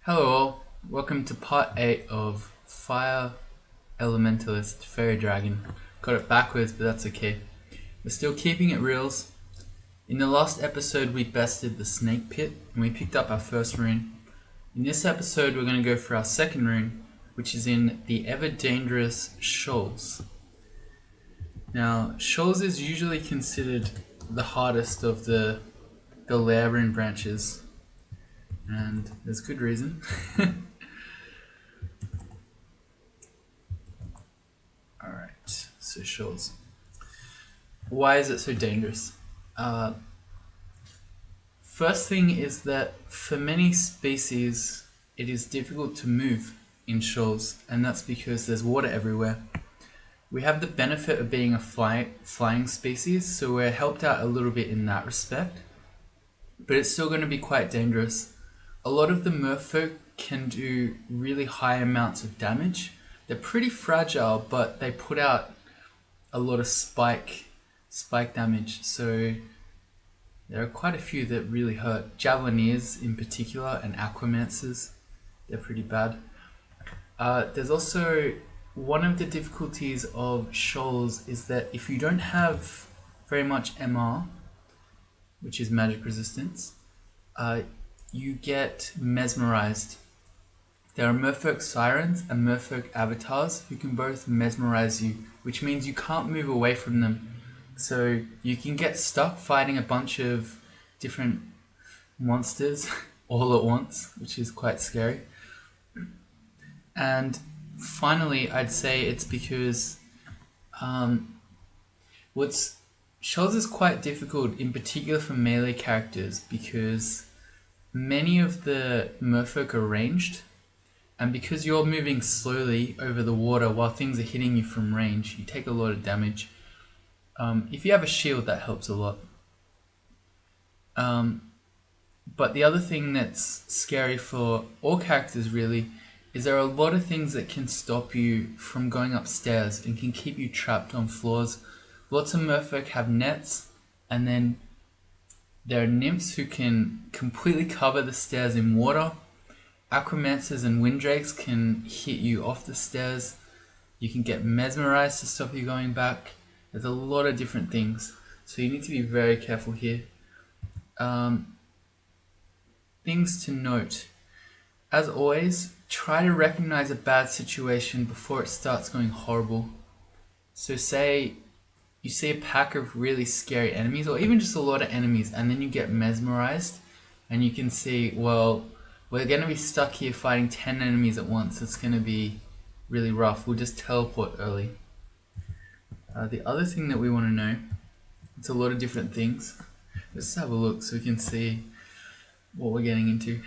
Hello all, welcome to part 8 of Fire Elementalist Faerie Dragon. Got it backwards, but that's okay. We're still keeping it reals. In the last episode we bested the snake pit and we picked up our first rune. In this episode we're going to go for our second rune, which is in the ever dangerous Shoals. Now Shoals is usually considered the hardest of the lair rune branches. And there's good reason. Alright, so Shoals. Why is it so dangerous? First thing is that for many species it is difficult to move in Shoals, and that's because there's water everywhere. We have the benefit of being a flying species, so we're helped out a little bit in that respect, but it's still going to be quite dangerous. A lot of the merfolk can do really high amounts of damage. They're pretty fragile, but they put out a lot of spike damage. So there are quite a few that really hurt. Javelineers in particular and aquamancers, they're pretty bad. There's also one of the difficulties of Shoals is that if you don't have very much MR, which is magic resistance, you get mesmerized. There are merfolk sirens and merfolk avatars who can both mesmerize you, which means you can't move away from them. So you can get stuck fighting a bunch of different monsters all at once, which is quite scary. And finally, I'd say it's because Shoals is quite difficult, in particular for melee characters, because many of the merfolk are ranged, and because you're moving slowly over the water while things are hitting you from range, you take a lot of damage. If you have a shield, that helps a lot. But the other thing that's scary for all characters really is there are a lot of things that can stop you from going upstairs and can keep you trapped on floors. Lots of merfolk have nets, and then there are nymphs who can completely cover the stairs in water. Aquamancers and windrakes can hit you off the stairs. You can get mesmerized to stop you going back. There's a lot of different things, so you need to be very careful here. Things to note. As always, try to recognize a bad situation before it starts going horrible. So say you see a pack of really scary enemies, or even just a lot of enemies, and then you get mesmerized, and you can see, well, we're going to be stuck here fighting 10 enemies at once. It's going to be really rough. We'll just teleport early. The other thing that we want to know, it's a lot of different things. Let's have a look so we can see what we're getting into.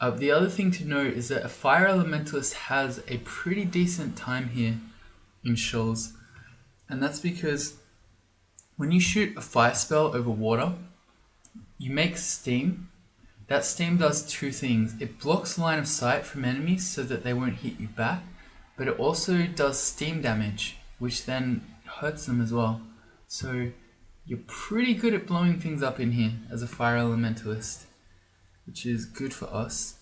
The other thing to note is that a Fire Elementalist has a pretty decent time here in Shoals. And that's because when you shoot a fire spell over water, you make steam. That steam does two things. It blocks line of sight from enemies so that they won't hit you back, but it also does steam damage, which then hurts them as well. So you're pretty good at blowing things up in here as a Fire Elementalist, which is good for us.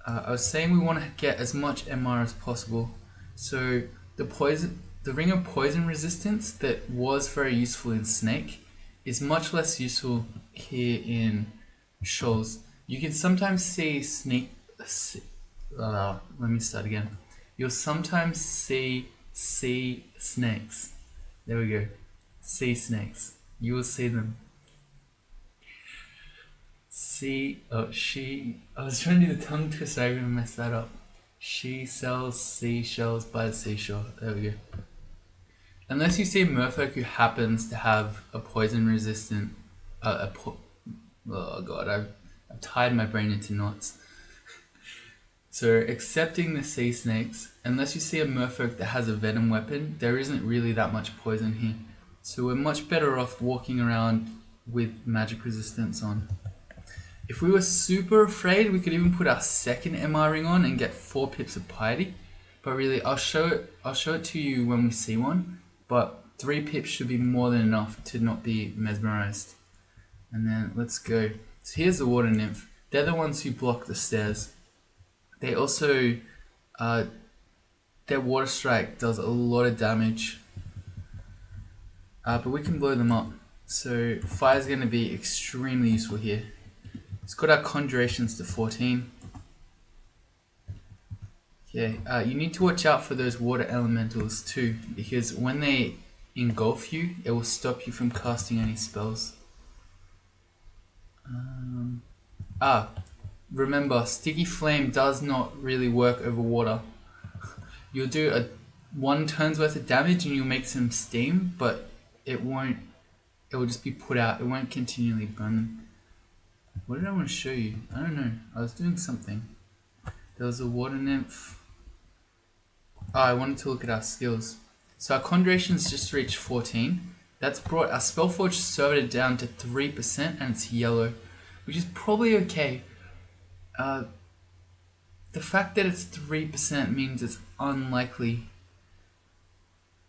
I was saying we want to get as much MR as possible. So the ring of poison resistance that was very useful in Snake is much less useful here in Shoals. You can sometimes see let me start again. You'll sometimes see snakes. There we go. Sea snakes. You will see them. I was trying to do the tongue twister, I even messed that up. She sells seashells by the seashore. There we go. Unless you see a merfolk who happens to have a poison resistant, oh god, I've tied my brain into knots. So excepting the sea snakes, unless you see a merfolk that has a venom weapon, there isn't really that much poison here. So we're much better off walking around with magic resistance on. If we were super afraid, we could even put our second MR ring on and get 4 pips of piety. But really, I'll show it to you when we see one. But 3 pips should be more than enough to not be mesmerized. And then let's go. So here's the water nymph. They're the ones who block the stairs. They also, their water strike does a lot of damage, but we can blow them up. So fire is going to be extremely useful here. It's got our conjurations to 14. Okay, you need to watch out for those water elementals too, because when they engulf you, it will stop you from casting any spells. Remember, sticky flame does not really work over water. You'll do one turn's worth of damage and you'll make some steam, but it won't. It will just be put out. It won't continually burn them. What did I want to show you? I don't know. I was doing something. There was a water nymph. Oh, I wanted to look at our skills. So our conjurations just reached 14. That's brought our Spellforge Servitor down to 3% and it's yellow, which is probably okay. The fact that it's 3% means it's unlikely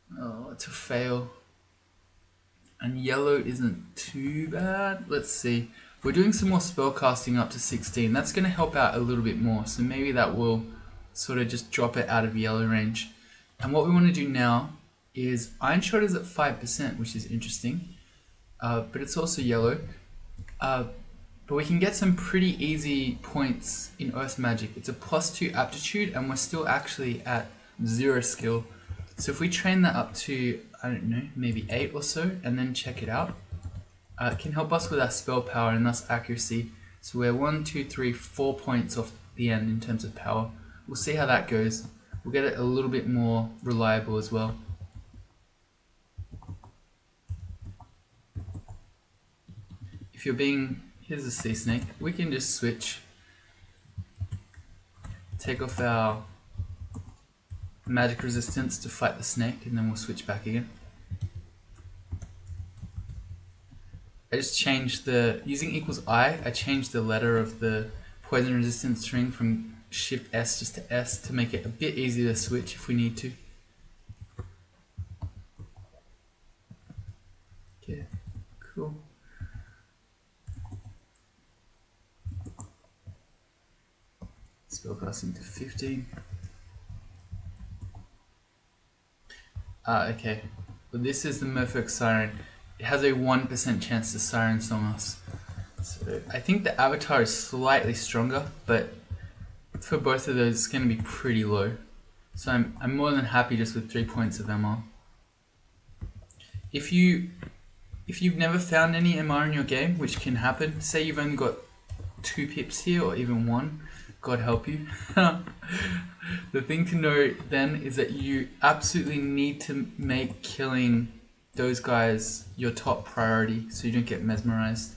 to fail. And yellow isn't too bad. Let's see. We're doing some more spell casting up to 16. That's going to help out a little bit more. So maybe that will sort of just drop it out of yellow range. And what we want to do now is Iron Shot is at 5%, which is interesting. But it's also yellow. But we can get some pretty easy points in Earth Magic. It's a +2 aptitude and we're still actually at 0 skill. So if we train that up to, I don't know, maybe 8 or so, and then check it out, it can help us with our spell power and thus accuracy. So we're 1, 2, 3, 4 points off the end in terms of power. We'll see how that goes. We'll get it a little bit more reliable as well. If you're being, here's a sea snake, we can just switch, take off our magic resistance to fight the snake, and then we'll switch back again. I just changed the, using equals I changed the letter of the poison resistance string from Shift S just to S to make it a bit easier to switch if we need to. Okay, cool. Spellcasting to 15. Okay. Well, this is the Merfolk Siren. It has a 1% chance to Siren Song us. So I think the avatar is slightly stronger, but for both of those, it's going to be pretty low. So I'm more than happy just with 3 points of MR. If you've never found any MR in your game, which can happen, say you've only got 2 pips here or even 1, God help you. The thing to know then is that you absolutely need to make killing those guys your top priority so you don't get mesmerized.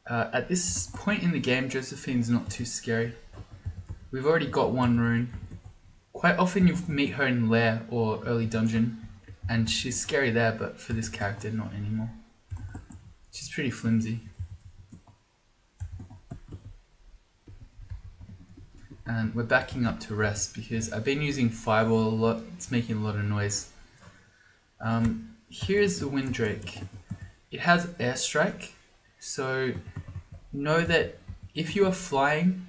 At this point in the game, Josephine's not too scary. We've already got 1 rune. Quite often you meet her in Lair or early dungeon, and she's scary there, but for this character, not anymore. She's pretty flimsy. And we're backing up to rest because I've been using Fireball a lot. It's making a lot of noise. Here's the Windrake. It has Airstrike, so know that if you are flying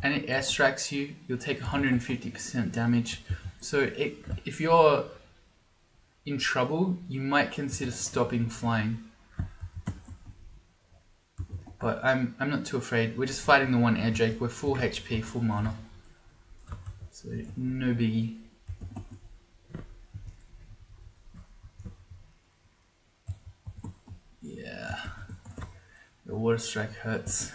and it airstrikes you, you'll take 150% damage. So if you're in trouble, you might consider stopping flying. But I'm not too afraid. We're just fighting the one air drake. We're full HP, full mana. So no biggie. Yeah. The water strike hurts.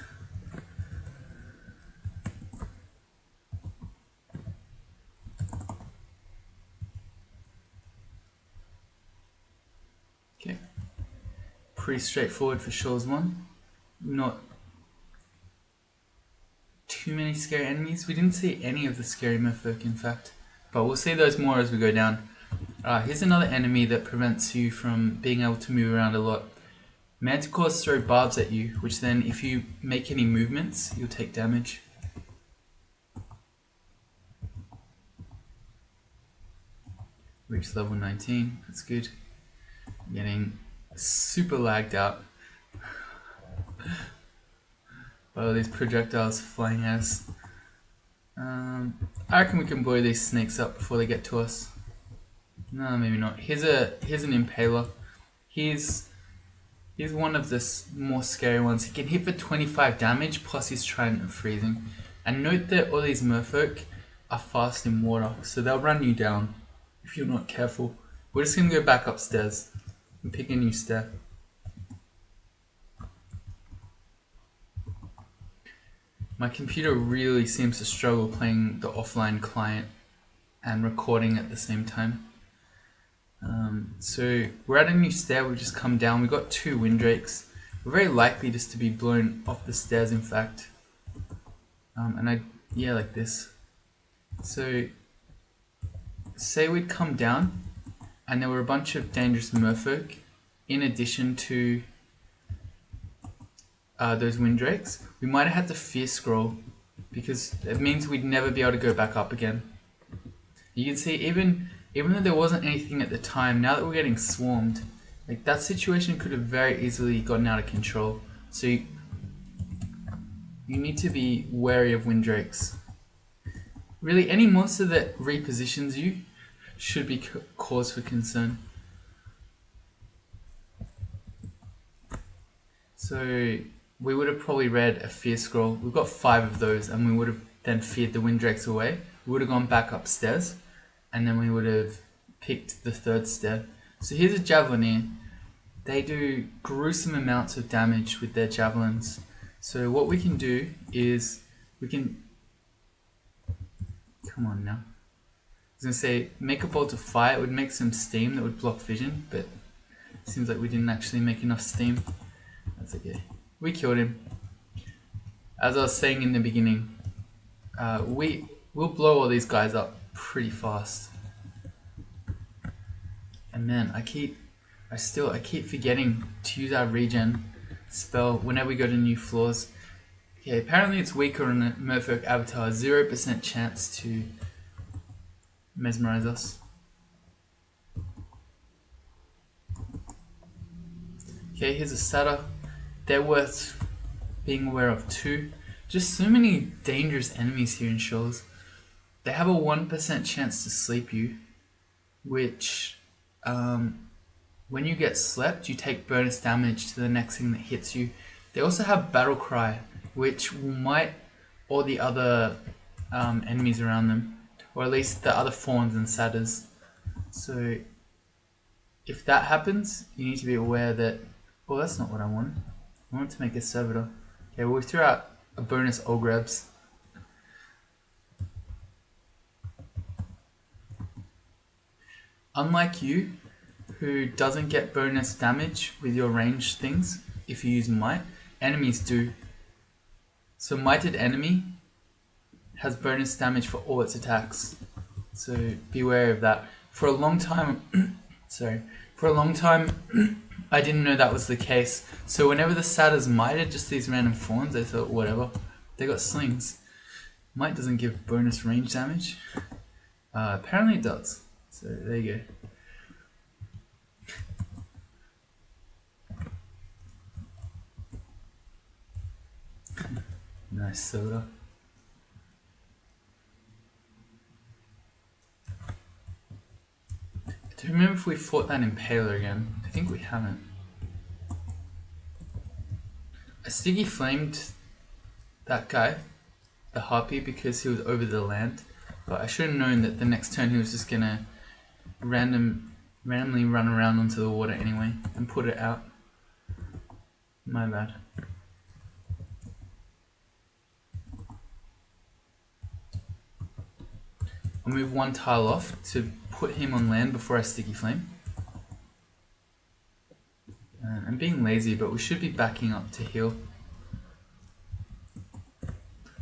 Okay. Pretty straightforward for Shoals 1. Not too many scary enemies. We didn't see any of the scary merfolk, in fact, but we'll see those more as we go down. Here's another enemy that prevents you from being able to move around a lot. Manticores throw barbs at you, which then if you make any movements, you'll take damage. Reach level 19, that's good. I'm getting super lagged out. Oh, these projectiles flying at us. I reckon we can blow these snakes up before they get to us. No, maybe not. Here's an impaler. He's one of the more scary ones. He can hit for 25 damage plus his trident of freezing. And note that all these merfolk are fast in water, so they'll run you down if you're not careful. We're just gonna go back upstairs and pick a new stair. My computer really seems to struggle playing the offline client and recording at the same time. So we're at a new stair, we've just come down, we've got 2 windrakes. We're very likely just to be blown off the stairs, in fact. Yeah, like this. So say we'd come down and there were a bunch of dangerous merfolk in addition to those windrakes. We might have had to fear scroll because it means we'd never be able to go back up again. You can see even though there wasn't anything at the time, now that we're getting swarmed, like that situation could have very easily gotten out of control. So you need to be wary of windrakes. Really, any monster that repositions you should be cause for concern. So we would have probably read a fear scroll. We've got 5 of those, and we would have then feared the windrakes away. We would have gone back upstairs, and then we would have picked the 3rd stair. So here's a javelineer. They do gruesome amounts of damage with their javelins. So what we can do is we can... Come on now. I was going to say, make a bolt of fire. It would make some steam that would block vision, but it seems like we didn't actually make enough steam. That's okay. We killed him. As I was saying in the beginning, we'll blow all these guys up pretty fast. And man, I keep forgetting to use our regen spell whenever we go to new floors. Okay, apparently it's weaker on the merfolk avatar, 0% chance to mesmerize us. Okay, here's a satyr. They're worth being aware of too. Just so many dangerous enemies here in Shoals. They have a 1% chance to sleep you, which when you get slept, you take bonus damage to the next thing that hits you. They also have battle cry, which might all the other enemies around them, or at least the other fawns and satyrs. So if that happens, you need to be aware that, well, that's not what I wanted. I wanted to make a servitor. Okay, well, we threw out a bonus Ogrebs. Unlike you, who doesn't get bonus damage with your ranged things if you use might, enemies do. So mighted enemy has bonus damage for all its attacks. So beware of that. For a long time, I didn't know that was the case. So whenever the satyrs mighted just these random fawns, I thought, whatever. They got slings. Might doesn't give bonus range damage. Apparently it does. So there you go. Nice soda. I don't remember if we fought that impaler again. I think we haven't. I sticky flamed that guy, the harpy, because he was over the land. But I should have known that the next turn he was just gonna randomly run around onto the water anyway and put it out. My bad. I'll move 1 tile off to put him on land before I sticky flame. I'm being lazy, but we should be backing up to heal.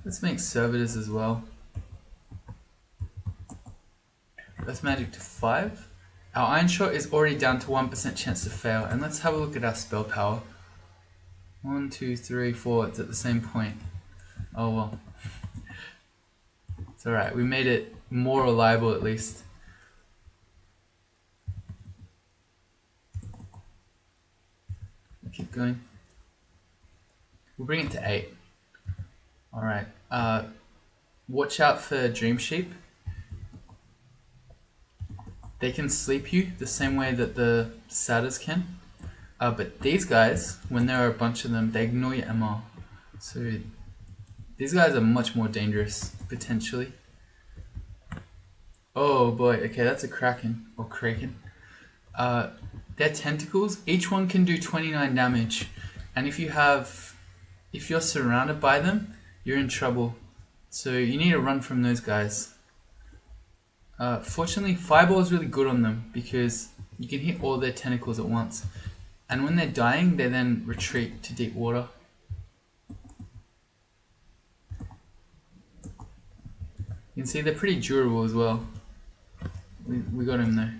Let's make servitors as well. That's magic to 5. Our iron shot is already down to 1% chance to fail, and let's have a look at our spell power. 1, 2, 3, 4, it's at the same point. Oh well. It's alright, we made it more reliable at least. Keep going. We'll bring it to 8. Alright, watch out for dream sheep. They can sleep you the same way that the satyrs can. But these guys, when there are a bunch of them, they ignore your MR. So these guys are much more dangerous, potentially. Oh boy, okay, that's a kraken, or kraken. Their tentacles, each one can do 29 damage. And if you're surrounded by them, you're in trouble. So you need to run from those guys. Fortunately, Fireball is really good on them because you can hit all their tentacles at once. And when they're dying, they then retreat to deep water. You can see they're pretty durable as well. We got him though.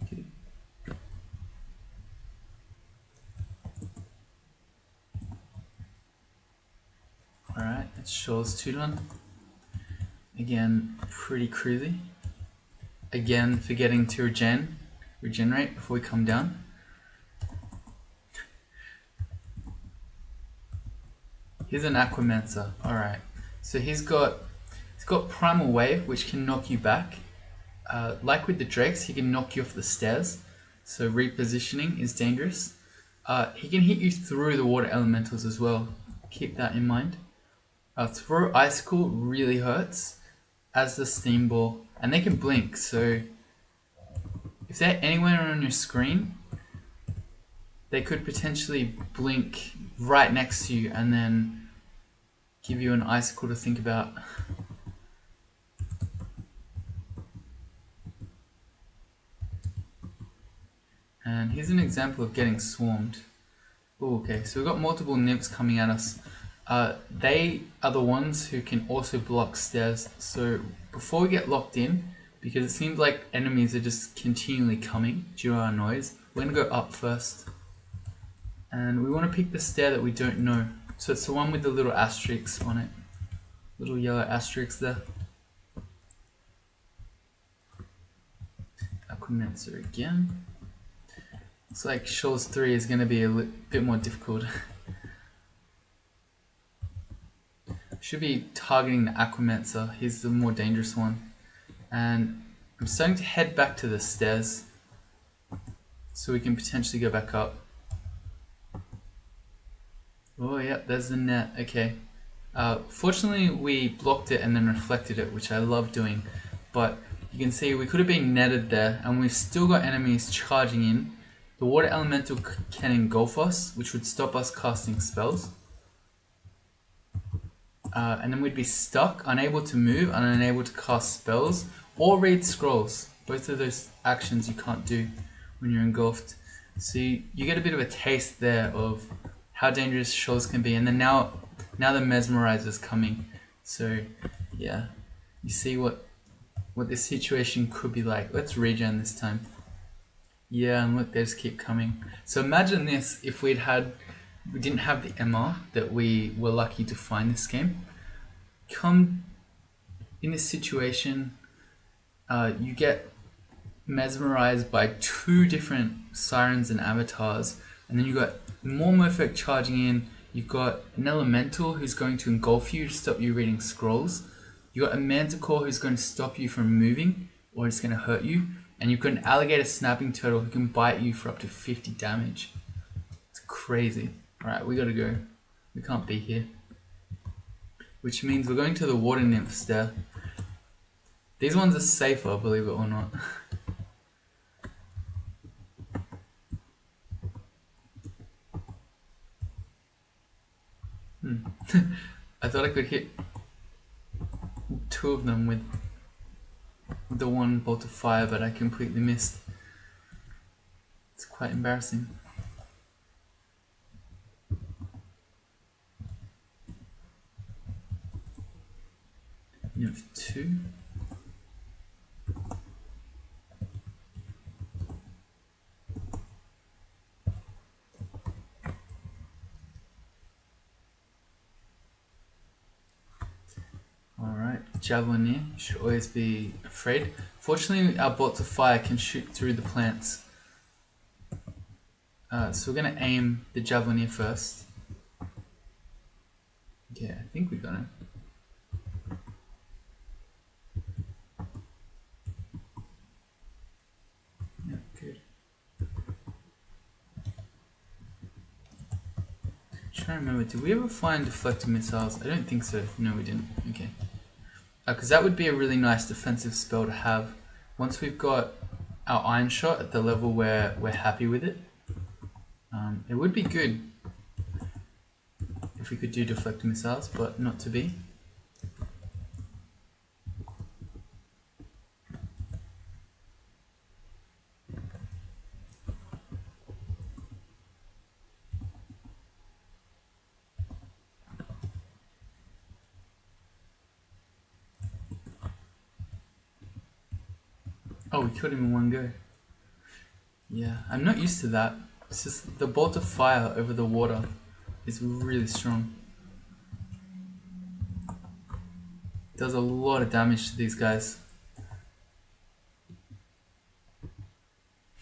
Okay. Alright, it's Shoals 2 done. Again, pretty cruisy. Again, forgetting to regenerate before we come down. Here's an Aquamancer. Alright, so he's got Primal Wave, which can knock you back. Like with the Drakes, he can knock you off the stairs, so repositioning is dangerous. He can hit you through the water elementals as well. Keep that in mind. Throw Icicle really hurts, as the Steam Ball, and they can blink, so if they're anywhere on your screen, they could potentially blink right next to you and then give you an Icicle to think about. And here's an example of getting swarmed. Ooh, okay, so we've got multiple nymphs coming at us. They are the ones who can also block stairs. So before we get locked in, because it seems like enemies are just continually coming due to our noise, we're going to go up first. And we want to pick the stair that we don't know. So it's the one with the little asterisks on it. Little yellow asterisks there. Aquamancer again. Looks like Shoals 3 is going to be a bit more difficult. Should be targeting the Aquamancer. He's the more dangerous one. And I'm starting to head back to the stairs so we can potentially go back up. Oh yeah, there's the net. Okay. Fortunately, we blocked it and then reflected it, which I love doing. But you can see we could have been netted there, and we've still got enemies charging in. The water elemental can engulf us, which would stop us casting spells. And then we'd be stuck, unable to move, and unable to cast spells or read scrolls. Both of those actions you can't do when you're engulfed. So you get a bit of a taste there of how dangerous Shoals can be. And then now the Mesmerizer's coming. So yeah, you see what this situation could be like. Let's regen this time. Yeah, and look, they just keep coming. So imagine this if we didn't have the MR that we were lucky to find this game. Come in this situation, you get mesmerized by two different sirens and avatars, and then you got more Morphic charging in. You've got an elemental who's going to engulf you to stop you reading scrolls. You got a manticore who's going to stop you from moving, or it's going to hurt you. And you've got an alligator snapping turtle who can bite you for up to 50 damage. It's crazy. Alright, we gotta go. We can't be here. Which means we're going to the water nymph stair. These ones are safer, believe it or not. I thought I could hit two of them with the one bolt of fire, but I completely missed. It's quite embarrassing. Nymph 2. Alright, Javelineer, you should always be afraid. Fortunately, our bolts of fire can shoot through the plants. So we're going to aim the javelin here first. Okay, I think we got him. Yeah, good. I'm trying to remember, did we ever find deflecting missiles? I don't think so. No, we didn't. Okay. Because that would be a really nice defensive spell to have. Once we've got our iron shot at the level where we're happy with it, it would be good if we could do deflecting missiles, but not to be. Oh, we killed him in one go. Yeah, I'm not used to that. It's just the bolt of fire over the water is really strong. Does a lot of damage to these guys.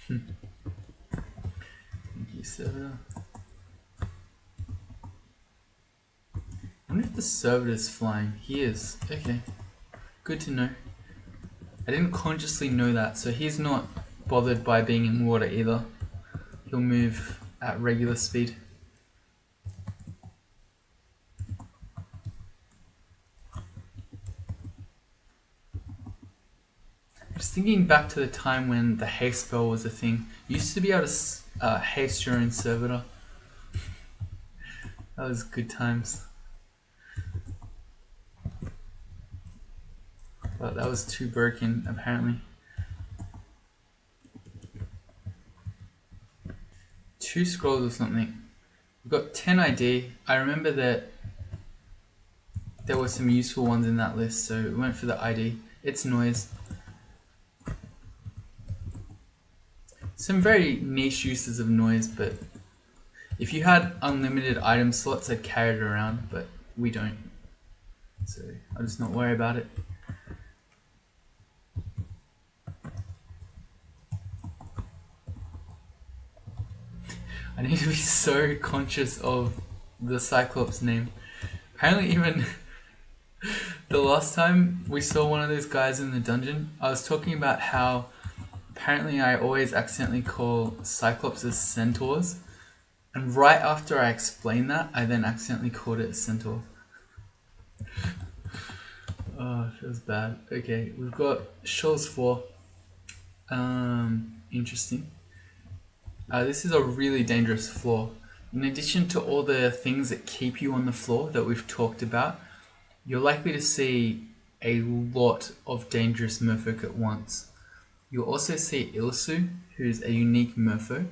Thank you, servitor. I wonder if the servitor's flying. He is. Okay. Good to know. I didn't consciously know that, so he's not bothered by being in water either. He'll move at regular speed. Just thinking back to the time when the haste spell was a thing. You used to be able to haste your own servitor. That was good times. But that was too broken, apparently. 2 scrolls or something. We've got 10 ID. I remember that there were some useful ones in that list, so we went for the ID. It's noise. Some very niche uses of noise, but if you had unlimited item slots, I'd carry it around, but we don't. So I'll just not worry about it. I need to be so conscious of the Cyclops name. Apparently even the last time we saw one of those guys in the dungeon, I was talking about how apparently I always accidentally call Cyclops as centaurs. And right after I explained that, I then accidentally called it a centaur. Oh, it feels bad. Okay, we've got Shoals 4. Interesting. This is a really dangerous floor. In addition to all the things that keep you on the floor that we've talked about, you're likely to see a lot of dangerous merfolk at once. You'll also see Ilsu, who's a unique merfolk,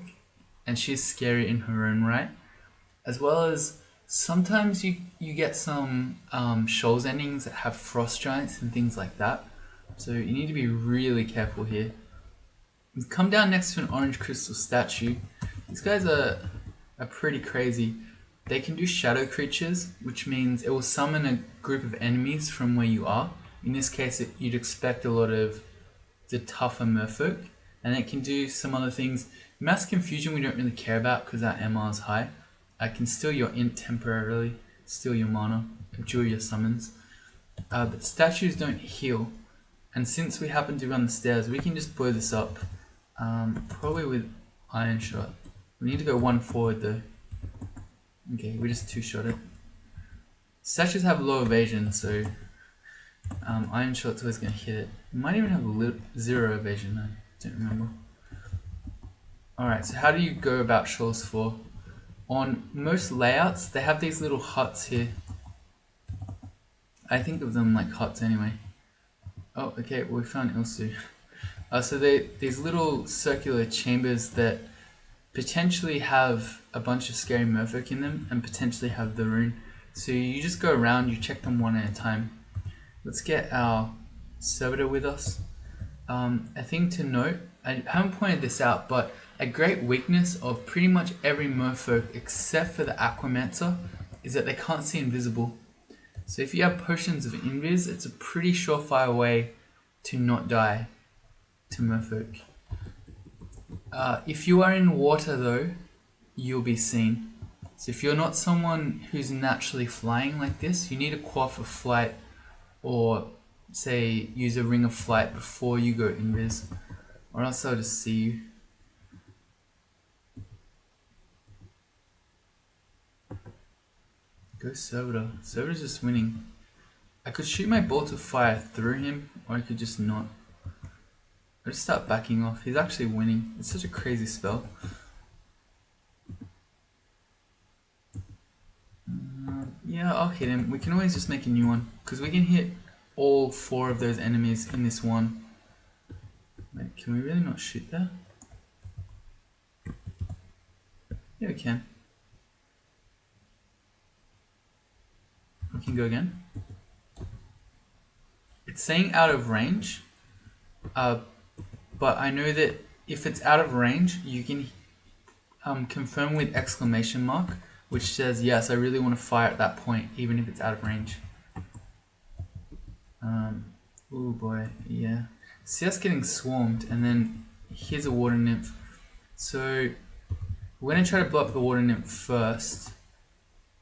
and she's scary in her own right, as well as sometimes you get some Shoals endings that have frost giants and things like that, so you need to be really careful here. We've come down next to an orange crystal statue. These guys are pretty crazy. They can do shadow creatures, which means it will summon a group of enemies from where you are. In this case, you'd expect a lot of the tougher merfolk, and it can do some other things. Mass confusion we don't really care about because our MR is high. I can steal your int temporarily, steal your mana, abjure your summons. But statues don't heal, and since we happen to be on the stairs, we can just blow this up. Probably with iron shot. We need to go 1 forward though. Okay, we just 2-shot it. Statues have low evasion, so iron shot's always going to hit it. It might even have 0 evasion, I don't remember. Alright, so how do you go about Shoals 4? On most layouts, they have these little huts here. I think of them like huts anyway. Oh, okay, well, we found Ilsu. So these little circular chambers that potentially have a bunch of scary merfolk in them and potentially have the rune. So you just go around, you check them one at a time. Let's get our servitor with us. A thing to note, I haven't pointed this out, but a great weakness of pretty much every merfolk except for the Aquamancer is that they can't see invisible. So if you have potions of invis, it's a pretty surefire way to not die to merfolk. If you are in water though, you'll be seen. So if you're not someone who's naturally flying like this, you need to quaff a flight, or say use a ring of flight before you go invis, or else I'll just see you. Go Servitor. Servitor's just winning. I could shoot my bolt of fire through him, or I could just not. I'll just start backing off. He's actually winning. It's such a crazy spell. Yeah, I'll hit him. We can always just make a new one, because we can hit all 4 of those enemies in this one. Wait, can we really not shoot there? Yeah, we can. We can go again. It's saying out of range, but I know that if it's out of range, you can confirm with exclamation mark, which says, yes, I really want to fire at that point, even if it's out of range. Oh boy, yeah. See us getting swarmed, and then here's a water nymph. So we're going to try to blow up the water nymph first.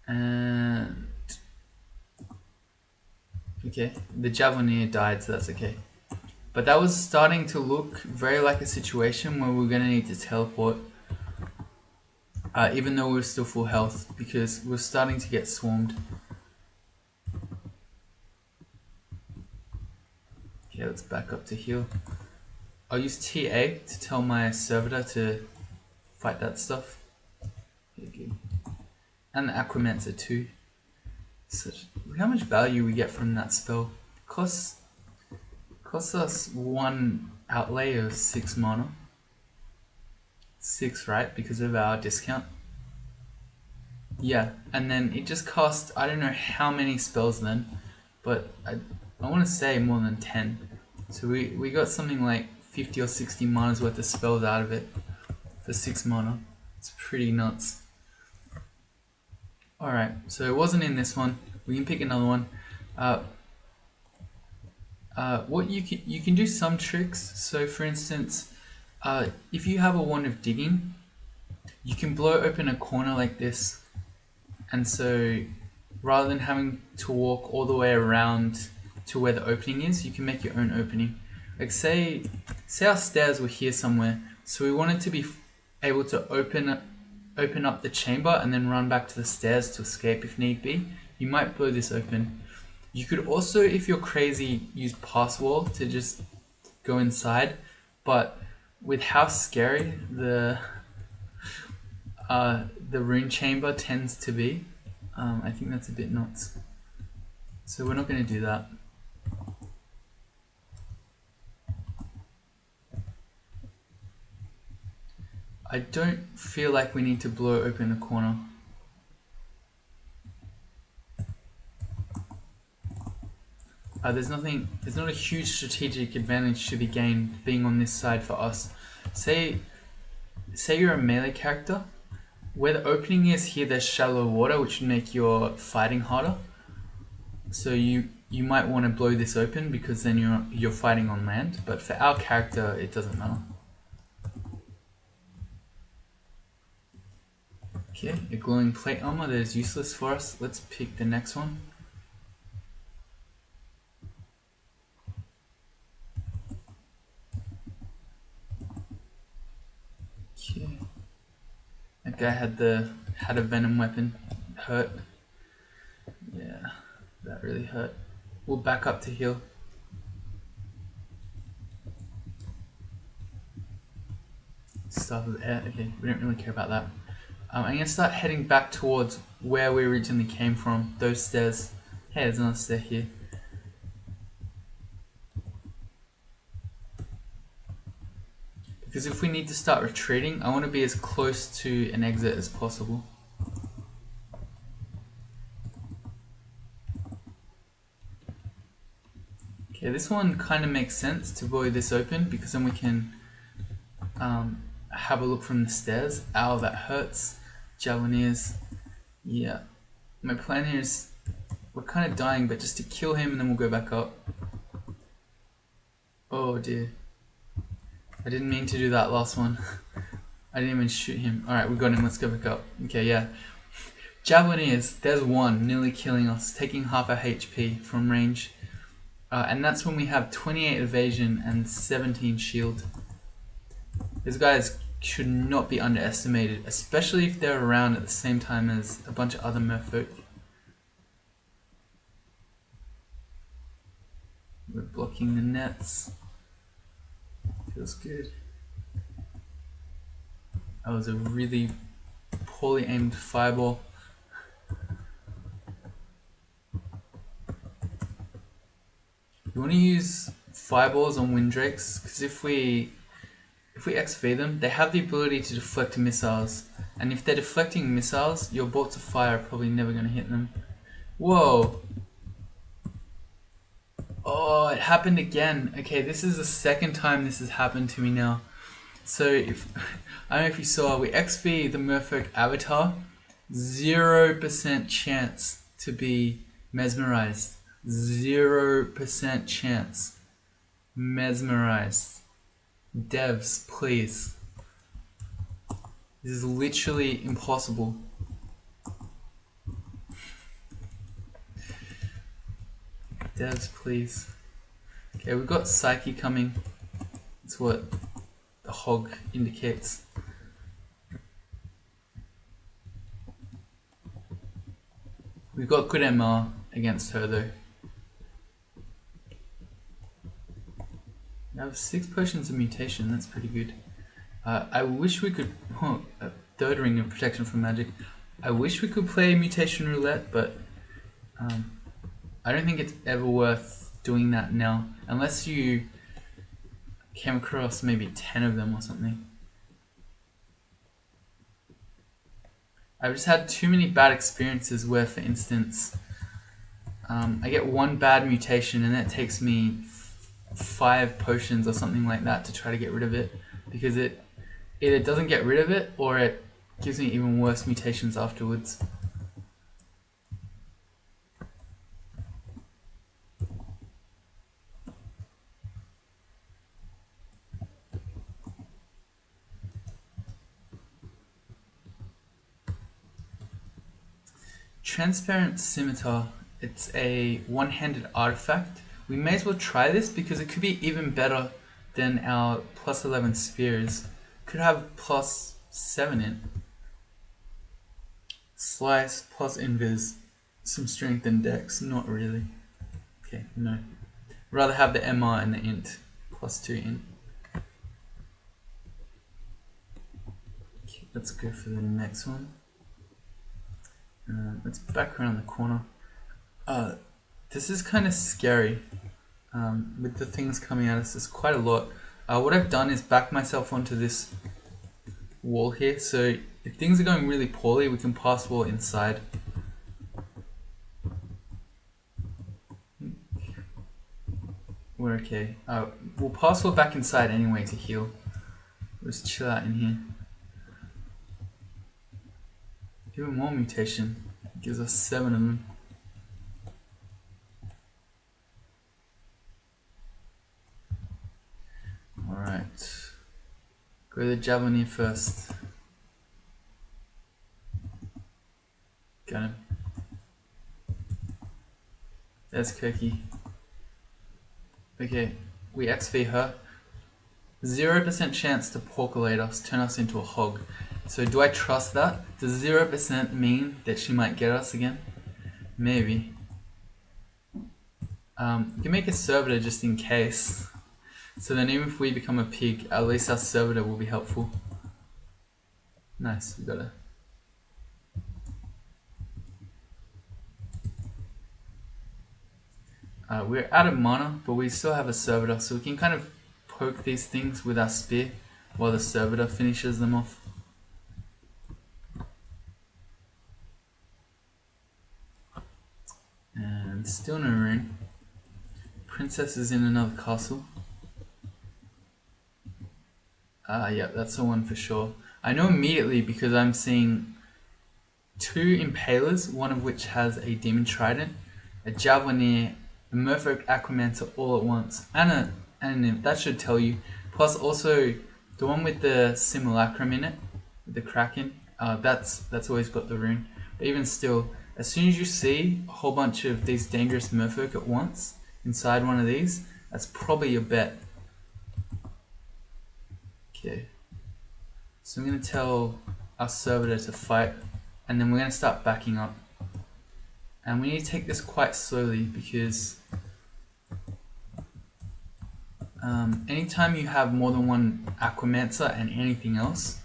And okay, the Javelineer died, so that's okay. But that was starting to look very like a situation where we're going to need to teleport. Even though we're still full health, because we're starting to get swarmed. Okay, let's back up to heal. I'll use TA to tell my servitor to fight that stuff. Okay, and the Aquamancer too. Look how much value we get from that spell. Costs us 1 outlay of 6 mana. 6, right? Because of our discount. Yeah, and then it just cost, I don't know how many spells then, but I want to say more than 10. So we got something like 50 or 60 mana's worth of spells out of it for 6 mana. It's pretty nuts. Alright, so it wasn't in this one. We can pick another one. What you can do some tricks. So for instance, if you have a wand of digging, you can blow open a corner like this, and so rather than having to walk all the way around to where the opening is, you can make your own opening. Like say our stairs were here somewhere, so we wanted to be able to open up the chamber and then run back to the stairs to escape if need be. You might blow this open. You could also, if you're crazy, use pass wall to just go inside, but with how scary the rune chamber tends to be, I think that's a bit nuts. So we're not going to do that. I don't feel like we need to blow open a corner. There's not a huge strategic advantage to be gained being on this side for us. Say you're a melee character, where the opening is here, there's shallow water, which would make your fighting harder. So you might want to blow this open because then you're fighting on land. But for our character, it doesn't matter. Okay, a glowing plate armor that is useless for us. Let's pick the next one. Okay. That guy had a venom weapon. It hurt. Yeah, that really hurt. We'll back up to heal. Staff of air. Okay, we don't really care about that. I'm gonna start heading back towards where we originally came from. Those stairs. Hey, there's another stair here. Because if we need to start retreating, I want to be as close to an exit as possible. Okay, this one kind of makes sense to blow this open because then we can have a look from the stairs. Ow, that hurts. Javelineers. Yeah. My plan here is we're kind of dying, but just to kill him and then we'll go back up. Oh dear. I didn't mean to do that last one. I didn't even shoot him. Alright, we got him. Let's go back up. Okay, yeah. Javelineers, there's one nearly killing us, taking half our HP from range. And that's when we have 28 evasion and 17 shield. These guys should not be underestimated, especially if they're around at the same time as a bunch of other merfolk. We're blocking the nets. Feels good. That was a really poorly aimed fireball. You want to use fireballs on windrakes because if we XV them, they have the ability to deflect missiles, and if they're deflecting missiles, your bolts of fire are probably never going to hit them. Whoa! Oh, it happened again. Okay, this is the second time this has happened to me now. So if I don't know if you saw, we XV the merfolk avatar, 0% chance to be mesmerized. 0% chance. Mesmerized. Devs, please. This is literally impossible. Devs, please. Okay, we've got Psyche coming. That's what the hog indicates. We've got good MR against her though. We have 6 potions of mutation, that's pretty good. I wish we could, a third ring of protection from magic. I wish we could play mutation roulette, but I don't think it's ever worth doing that now, unless you came across maybe 10 of them or something. I've just had too many bad experiences where, for instance, I get one bad mutation and that takes me 5 potions or something like that to try to get rid of it, because it either doesn't get rid of it or it gives me even worse mutations afterwards. Transparent Scimitar, it's a one-handed artifact. We may as well try this because it could be even better than our plus 11 spears. Could have plus 7 in. Slice plus invis, some strength and dex, not really. Okay, no. Rather have the MR and the int, plus 2 in. Okay, let's go for the next one. Let's back around the corner. This is kind of scary with the things coming at us. There's quite a lot. What I've done is back myself onto this wall here, so if things are going really poorly, we can pass wall inside. We're okay. We'll pass wall back inside anyway to heal. We'll just chill out in here. Even more mutation. It gives us 7 of them. Alright. Go to the Javelineer first. Got him. There's Kirky. Okay, we XV her. 0% chance to porculate us, turn us into a hog. So do I trust that? Does 0% mean that she might get us again? Maybe. You can make a servitor just in case. So then even if we become a pig, at least our servitor will be helpful. Nice, we got her. We're out of mana, but we still have a servitor, so we can kind of poke these things with our spear while the servitor finishes them off. And still no rune. Princess is in another castle. Yeah, that's the one for sure. I know immediately because I'm seeing 2 impalers, one of which has a demon trident, a Javelineer, a merfolk Aquamancer all at once, and a nymph. That should tell you. Plus also The one with the simulacrum in it, with the kraken, that's always got the rune. But even still, as soon as you see a whole bunch of these dangerous merfolk at once inside one of these, that's probably your bet. Okay, so I'm going to tell our servitor to fight, and then we're going to start backing up. And we need to take this quite slowly because anytime you have more than one Aquamancer and anything else,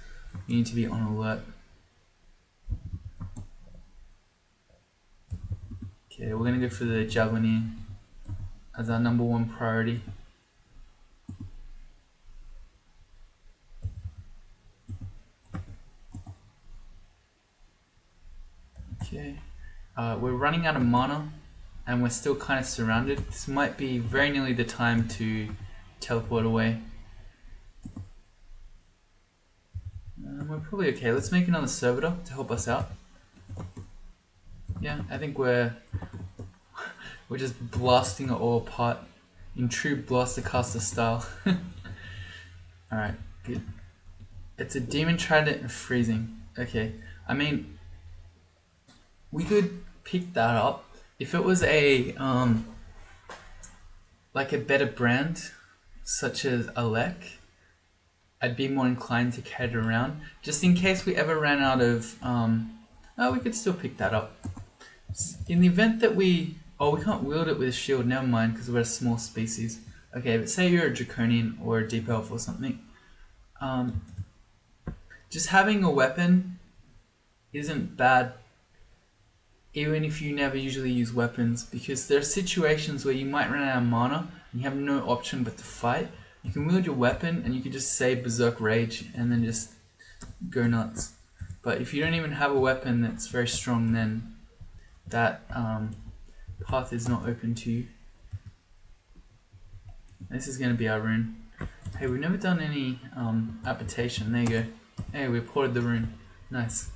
you need to be on alert. Okay, we're going to go for the Javelin as our #1 priority. Okay, we're running out of mana and we're still kind of surrounded. This might be very nearly the time to teleport away. We're probably okay. Let's make another servitor to help us out. Yeah, I think we're just blasting it all apart in true Blaster Caster style. Alright, good. It's a Demon Trident and Freezing. Okay, I mean, we could pick that up if it was a like a better brand such as Alec. I'd be more inclined to carry it around just in case we ever ran out of we could still pick that up in the event that we can't wield it with a shield. Never mind, because we're a small species. Okay, but say you're a draconian or a deep elf or something, just having a weapon isn't bad even if you never usually use weapons, because there are situations where you might run out of mana and you have no option but to fight. You can wield your weapon and you can just say Berserk Rage and then just go nuts. But if you don't even have a weapon that's very strong, then that path is not open to you. This is going to be our rune. Hey, we've never done any application. There you go. Hey, we ported the rune. Nice.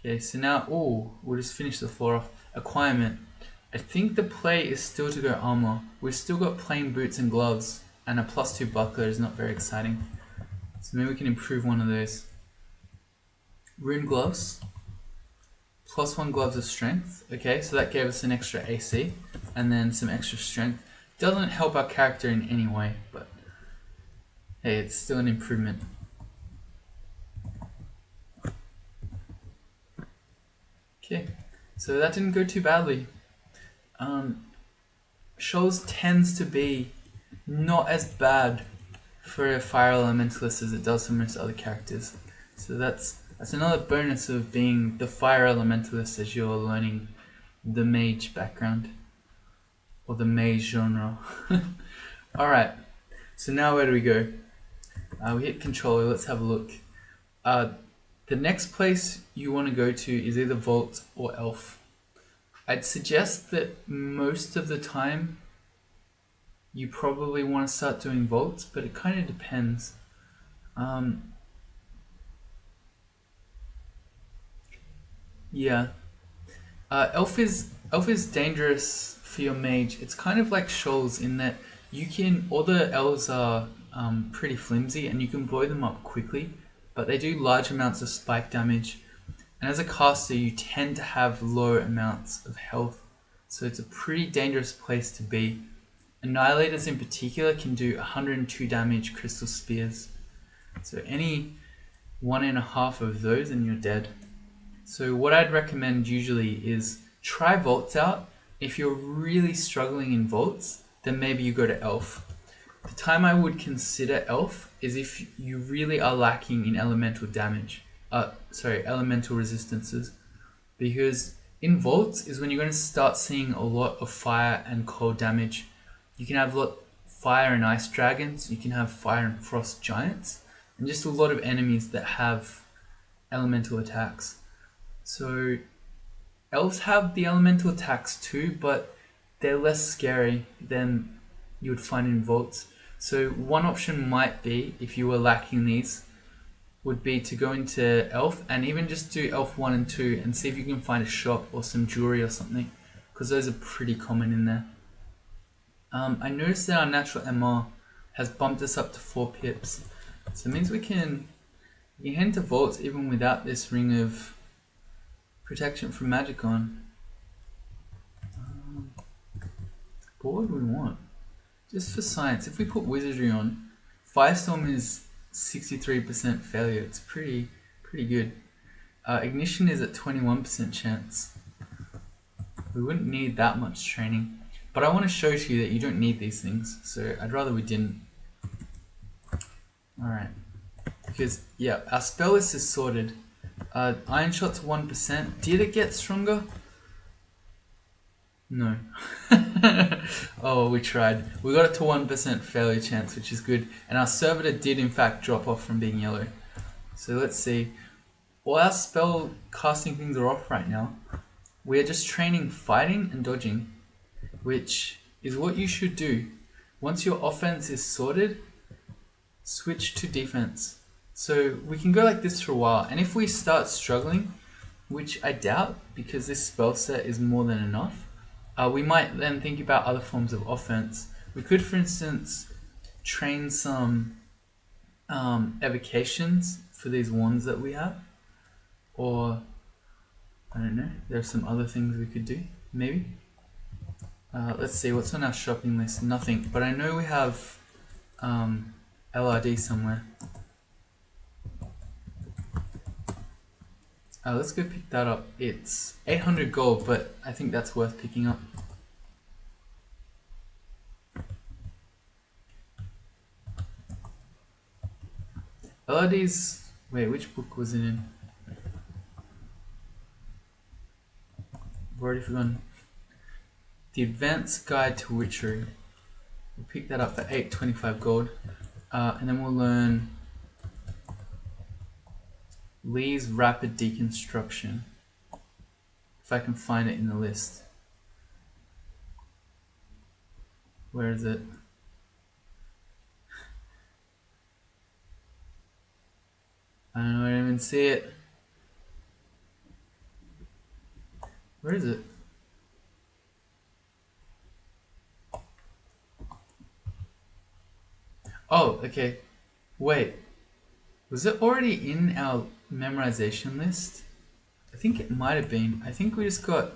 Okay, so now, we'll just finish the floor off. Acquirement. I think the play is still to go armor. We've still got plain boots and gloves, and a +2 buckler is not very exciting. So maybe we can improve one of those. Rune gloves. +1 gloves of strength. Okay, so that gave us an extra AC, and then some extra strength. Doesn't help our character in any way, but hey, it's still an improvement. Okay, so that didn't go too badly. Shoals tends to be not as bad for a Fire Elementalist as it does for most other characters. So that's another bonus of being the Fire Elementalist as you're learning the mage background, or the mage genre. Alright, so now where do we go? We hit controller, let's have a look. The next place you want to go to is either Vault or Elf. I'd suggest that most of the time you probably want to start doing Vault, but it kind of depends. Yeah. Elf is dangerous for your mage. It's kind of like Shoals in that all the elves are pretty flimsy and you can blow them up quickly, but they do large amounts of spike damage. And as a caster, you tend to have low amounts of health, so it's a pretty dangerous place to be. Annihilators in particular can do 102 damage crystal spears. So any 1.5 of those and you're dead. So what I'd recommend usually is try Vaults out. If you're really struggling in Vaults, then maybe you go to Elf. The time I would consider Elf is if you really are lacking in elemental damage. Elemental resistances. Because in Vaults is when you're going to start seeing a lot of fire and cold damage. You can have fire and ice dragons, you can have fire and frost giants, and just a lot of enemies that have elemental attacks. So elves have the elemental attacks too, but they're less scary than you would find in Vaults. So one option might be, if you were lacking these, would be to go into Elf and even just do Elf 1 and 2 and see if you can find a shop or some jewelry or something, because those are pretty common in there. I noticed that our natural MR has bumped us up to 4 pips. So it means we can head into vaults even without this ring of protection from magic on. But what do we want? Just for science, if we put wizardry on, Firestorm is 63% failure. It's pretty good. Ignition is at 21% chance. We wouldn't need that much training. But I want to show to you that you don't need these things, so I'd rather we didn't. Alright. Because, yeah, our spell list is sorted. Iron Shot's 1%. Did it get stronger? No. Oh, we tried. We got it to 1% failure chance, which is good. And our servitor did in fact drop off from being yellow. So let's see. All our spell casting things are off right now. We are just training fighting and dodging, which is what you should do. Once your offense is sorted, switch to defense. So we can go like this for a while. And if we start struggling, which I doubt because this spell set is more than enough, we might then think about other forms of offense. We could, for instance, train some evocations for these wands that we have. Or, I don't know, there's some other things we could do, maybe. Let's see, what's on our shopping list? Nothing, but I know we have LRD somewhere. Let's go pick that up. It's 800 gold, but I think that's worth picking up. LRD's... Wait, which book was it in? I've already forgotten. The Advanced Guide to Witchery. We'll pick that up for 825 gold. And then we'll learn Lee's Rapid Deconstruction, if I can find it in the list. Where is it? I don't even see it. Where is it? Oh, okay. Wait. Was it already in our memorization list? I think it might have been. I think we just got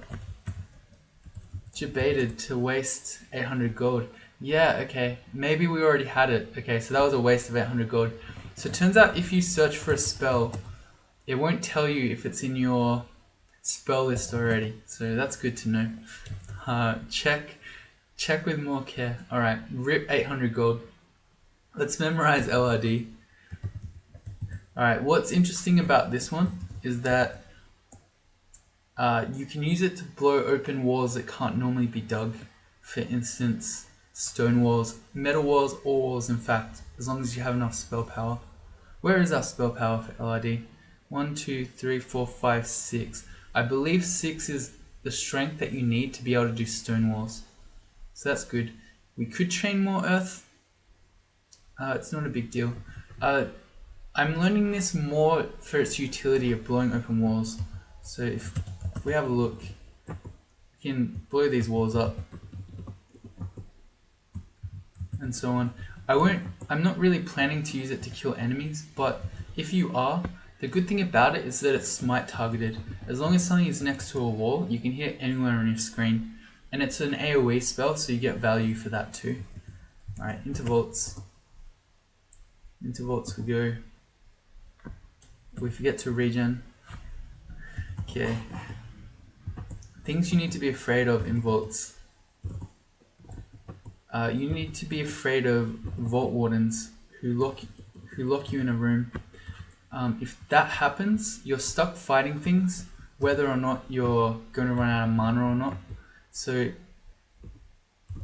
debated to waste 800 gold. Yeah, okay. Maybe we already had it. Okay, so that was a waste of 800 gold. So it turns out if you search for a spell, it won't tell you if it's in your spell list already. So that's good to know. Check with more care. Alright, rip 800 gold. Let's memorize LRD. Alright, what's interesting about this one is that you can use it to blow open walls that can't normally be dug. For instance, stone walls, metal walls, or walls in fact, as long as you have enough spell power. Where is our spell power for LRD? 1, 2, 3, 4, 5, 6. I believe 6 is the strength that you need to be able to do stone walls. So that's good. We could train more earth. It's not a big deal. I'm learning this more for its utility of blowing open walls. So if we have a look, we can blow these walls up and so on. I'm not really planning to use it to kill enemies, but if you are, the good thing about it is that it's smite targeted. As long as something is next to a wall, you can hit it anywhere on your screen. And it's an AoE spell, so you get value for that too. Alright, into vaults. Into vaults we go. We forget to regen. Okay. Things you need to be afraid of in vaults. You need to be afraid of vault wardens who lock you in a room. If that happens, you're stuck fighting things, whether or not you're going to run out of mana or not. So,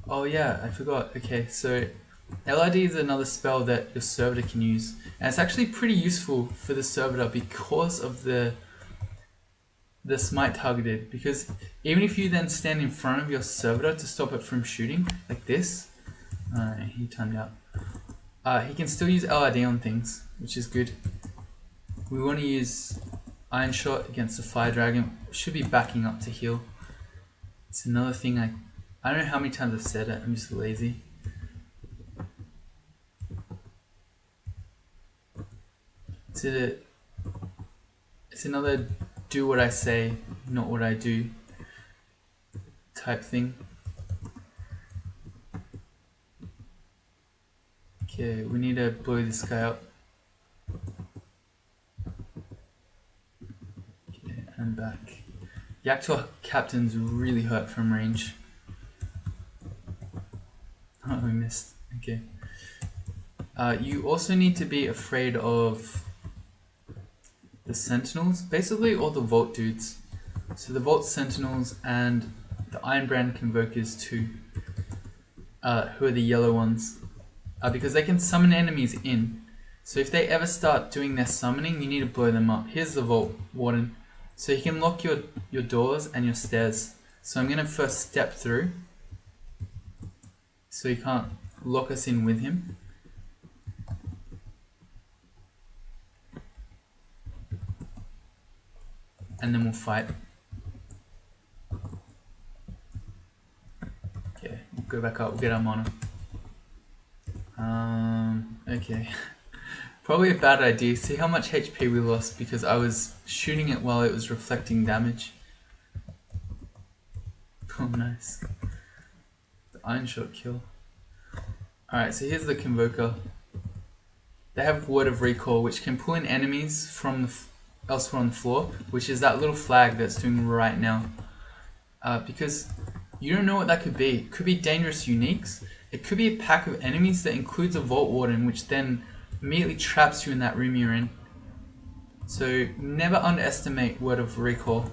oh yeah, I forgot. Okay, so LRD is another spell that your servitor can use, and it's actually pretty useful for the servitor because of the smite targeted. Because even if you then stand in front of your servitor to stop it from shooting, like this, he timed out. He can still use LRD on things, which is good. We want to use Iron Shot against the Fire Dragon. Should be backing up to heal. It's another thing I don't know how many times I've said it. I'm just lazy. it's another do what I say, not what I do type thing. Okay, we need to blow this guy up. Okay, and back. Yaktor captains really hurt from range. Oh, we missed. Okay. You also need to be afraid of the sentinels, basically all the vault dudes. So the vault sentinels and the Ironbrand convokers too, who are the yellow ones, because they can summon enemies in. So if they ever start doing their summoning, you need to blow them up. Here's the vault warden. So he can lock your doors and your stairs. So I'm gonna first step through, so he can't lock us in with him. And then we'll fight. Okay, we'll go back up, we'll get our mana. Okay. Probably a bad idea. See how much HP we lost because I was shooting it while it was reflecting damage. Oh, nice. The Iron Shot kill. Alright, so here's the Convoker. They have Word of Recall, which can pull in enemies from elsewhere on the floor, which is that little flag that's doing right now. Because you don't know what that could be. It could be dangerous uniques. It could be a pack of enemies that includes a Vault Warden, which then immediately traps you in that room you're in. So never underestimate Word of Recall.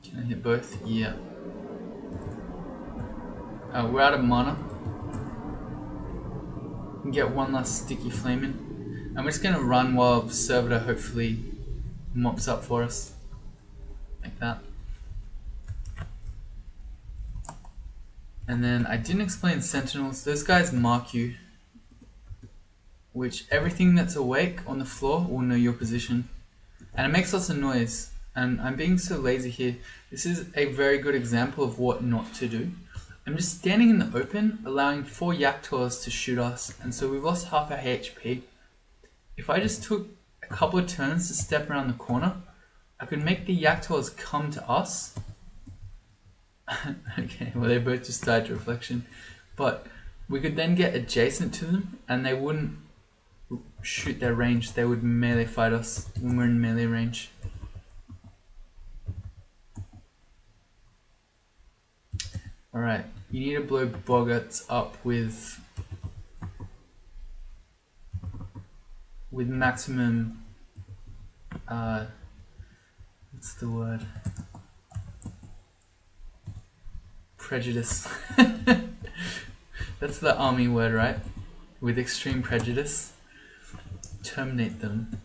Can I hit both? Yeah. We're out of mana. We can get one last sticky flame in. I'm just gonna run while Servitor hopefully mops up for us. Like that. And then I didn't explain sentinels. Those guys mark you, which everything that's awake on the floor will know your position. And it makes lots of noise. And I'm being so lazy here. This is a very good example of what not to do. I'm just standing in the open, allowing 4 Yaktors to shoot us, and so we've lost half our HP. If I just took a couple of turns to step around the corner, I could make the Yaktors come to us. Okay, well they both just died to reflection. But we could then get adjacent to them, and they wouldn't shoot their range, they would melee fight us when we're in melee range. Alright, you need to blow Boggarts up with maximum, what's the word? Prejudice. That's the army word, right? With extreme prejudice. Terminate them.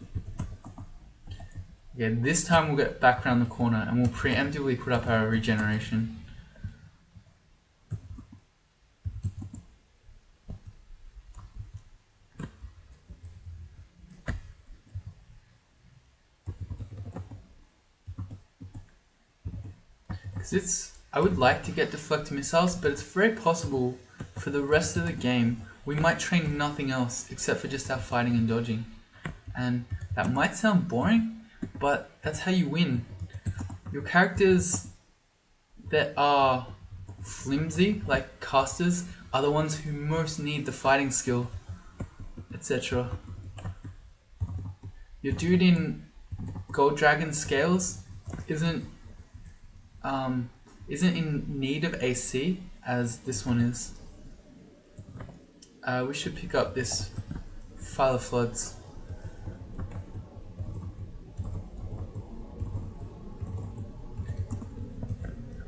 Yeah, this time we'll get back around the corner and we'll preemptively put up our regeneration. I would like to get deflect missiles, but it's very possible for the rest of the game we might train nothing else except for just our fighting and dodging. And that might sound boring, but that's how you win. Your characters that are flimsy, like casters, are the ones who most need the fighting skill, etc. Your dude in Gold Dragon Scales isn't in need of AC as this one is. We should pick up this File of Floods.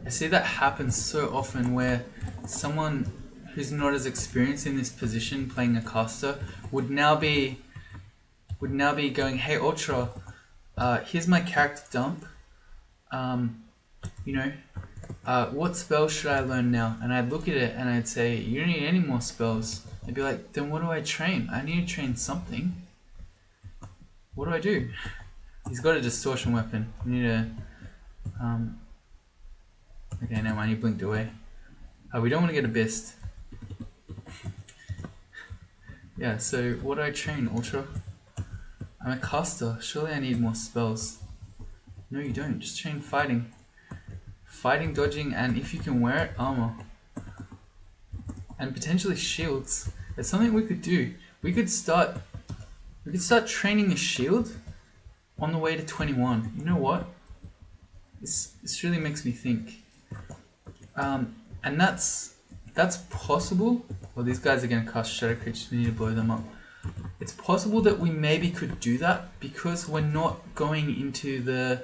I see that happens so often where someone who's not as experienced in this position playing a caster would now be going, hey Ultra, here's my character dump. What spells should I learn now? And I'd look at it and I'd say, you don't need any more spells. They'd be like, then what do I train? I need to train something. What do I do? He's got a distortion weapon. We need to Okay, never mind, he blinked away. We don't want to get abyssed. Yeah, so what do I train, Ultra? I'm a caster, surely I need more spells. No you don't, just train fighting. Fighting, dodging, and if you can wear it, armor. And potentially shields. It's something we could do. We could start training a shield on the way to 21. You know what? This really makes me think. And that's possible. Well, these guys are going to cast shadow creatures. We need to blow them up. It's possible that we maybe could do that because we're not going into the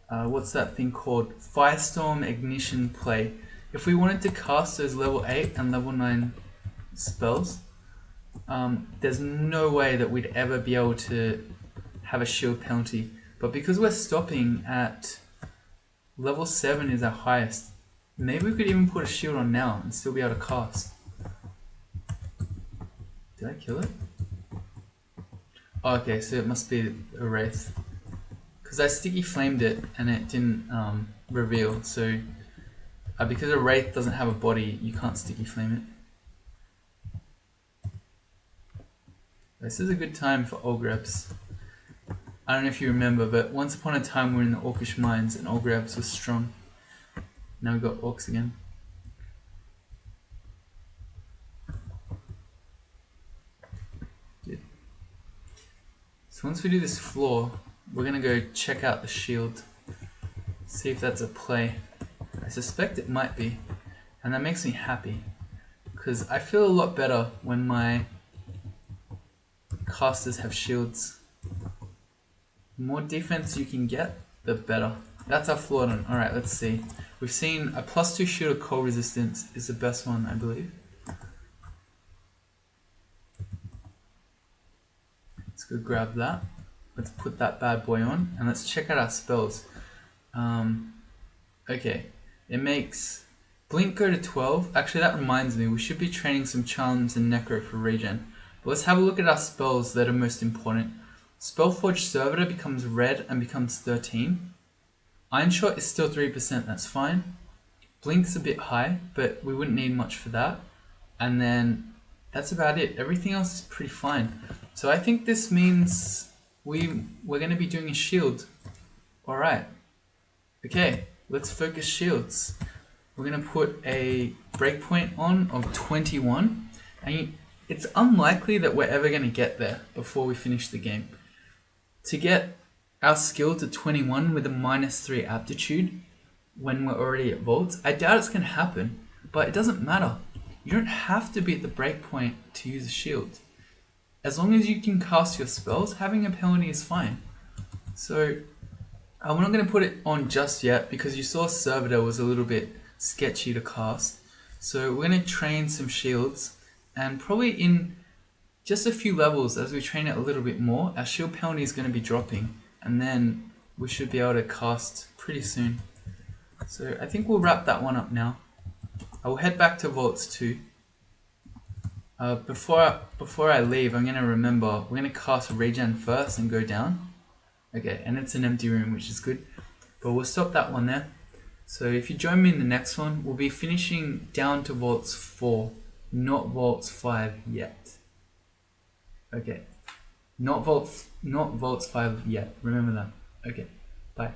what's that thing called? Firestorm Ignition play. If we wanted to cast those level 8 and level 9 spells, there's no way that we'd ever be able to have a shield penalty. But because we're stopping at level 7 is our highest, maybe we could even put a shield on now and still be able to cast. Did I kill it? Oh, okay, so it must be a wraith. Because I sticky flamed it and it didn't reveal, so because a wraith doesn't have a body, you can't sticky flame it. This is a good time for Ogrebs. I don't know if you remember, but once upon a time we were in the Orcish mines and Ogrebs was strong. Now we've got Orcs again. Good. So once we do this floor, we're going to go check out the shield. See if that's a play. I suspect it might be. And that makes me happy. Because I feel a lot better when my casters have shields. The more defense you can get, the better. That's our floor done. Alright, let's see. We've seen a +2 shield of cold resistance is the best one, I believe. Let's go grab that. Let's put that bad boy on and let's check out our spells. Okay, it makes Blink go to 12. Actually, that reminds me, we should be training some Charms and Necro for regen. But let's have a look at our spells that are most important. Spellforge Servitor becomes red and becomes 13. Iron Shot is still 3%, that's fine. Blink's a bit high, but we wouldn't need much for that. And then that's about it. Everything else is pretty fine. So I think this means we're going to be doing a shield. Alright. Okay, let's focus shields. We're going to put a breakpoint on of 21. And it's unlikely that we're ever going to get there before we finish the game. To get our skill to 21 with a -3 aptitude when we're already at vaults, I doubt it's going to happen, but it doesn't matter. You don't have to be at the breakpoint to use a shield. As long as you can cast your spells, having a penalty is fine. So I'm not going to put it on just yet because you saw Servitor was a little bit sketchy to cast. So we're going to train some shields, and probably in just a few levels as we train it a little bit more, our shield penalty is going to be dropping, and then we should be able to cast pretty soon. So I think we'll wrap that one up now. I will head back to Vaults 2. Before I leave, I'm going to remember, we're going to cast Regen first and go down. Okay, and it's an empty room, which is good. But we'll stop that one there. So if you join me in the next one, we'll be finishing down to Vaults 4, not Vaults 5 yet. Okay, not Vaults 5 yet, remember that. Okay, bye.